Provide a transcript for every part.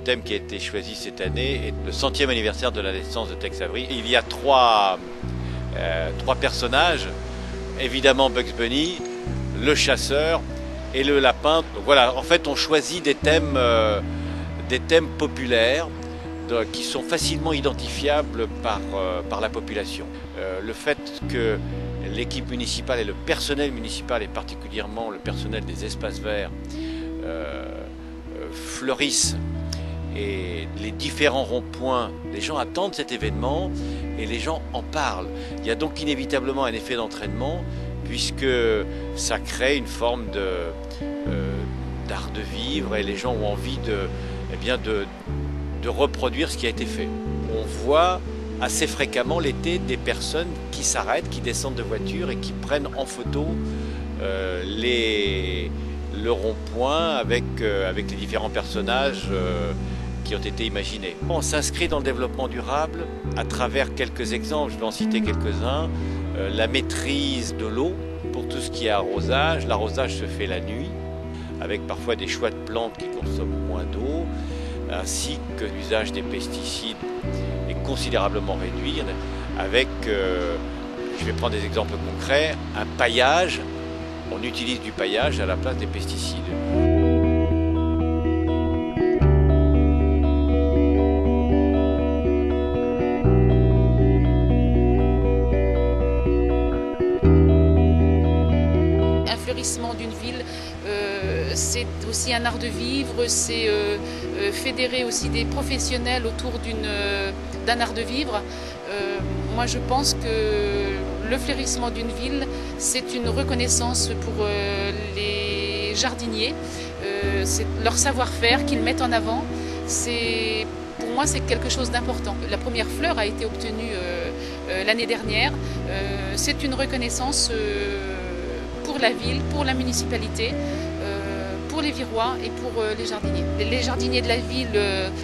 thème qui a été choisi cette année est le 100e anniversaire de la naissance de Tex Avery. Et il y a trois personnages, évidemment Bugs Bunny, le chasseur et le lapin. Donc voilà, en fait on choisit des thèmes populaires qui sont facilement identifiables par la population. Le fait que l'équipe municipale et le personnel municipal, et particulièrement le personnel des espaces verts, fleurissent et les différents ronds-points, les gens attendent cet événement et les gens en parlent. Il y a donc inévitablement un effet d'entraînement puisque ça crée une forme d'art de vivre et les gens ont envie de reproduire ce qui a été fait. On voit assez fréquemment l'été des personnes qui s'arrêtent, qui descendent de voiture et qui prennent en photo le rond-point avec les différents personnages qui ont été imaginés. On s'inscrit dans le développement durable à travers quelques exemples, je vais en citer quelques-uns. La maîtrise de l'eau pour tout ce qui est arrosage. L'arrosage se fait la nuit avec parfois des choix de plantes qui consomment moins d'eau, ainsi que l'usage des pesticides est considérablement réduit avec, je vais prendre des exemples concrets, un paillage. On utilise du paillage à la place des pesticides. Un fleurissement d'une ville, c'est aussi un art de vivre, c'est fédérer aussi des professionnels autour d'un art de vivre. Moi je pense que le fleurissement d'une ville, c'est une reconnaissance pour les jardiniers, c'est leur savoir-faire qu'ils mettent en avant. Pour moi, c'est quelque chose d'important. La première fleur a été obtenue l'année dernière. C'est une reconnaissance pour la ville, pour la municipalité, pour les Virois et pour les jardiniers. Les jardiniers de la ville,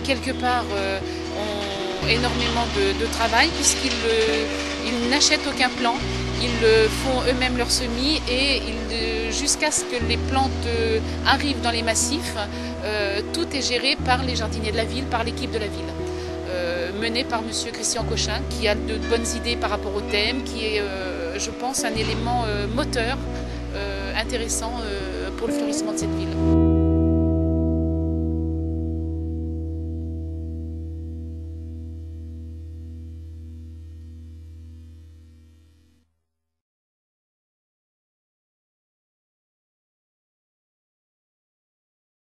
quelque part, ont énormément de travail puisqu'ils n'achètent aucun plan, ils font eux-mêmes leurs semis et jusqu'à ce que les plantes arrivent dans les massifs, tout est géré par les jardiniers de la ville, par l'équipe de la ville, menée par M. Christian Cochin, qui a de bonnes idées par rapport au thème, qui est, je pense, un élément moteur intéressant pour le fleurissement de cette ville.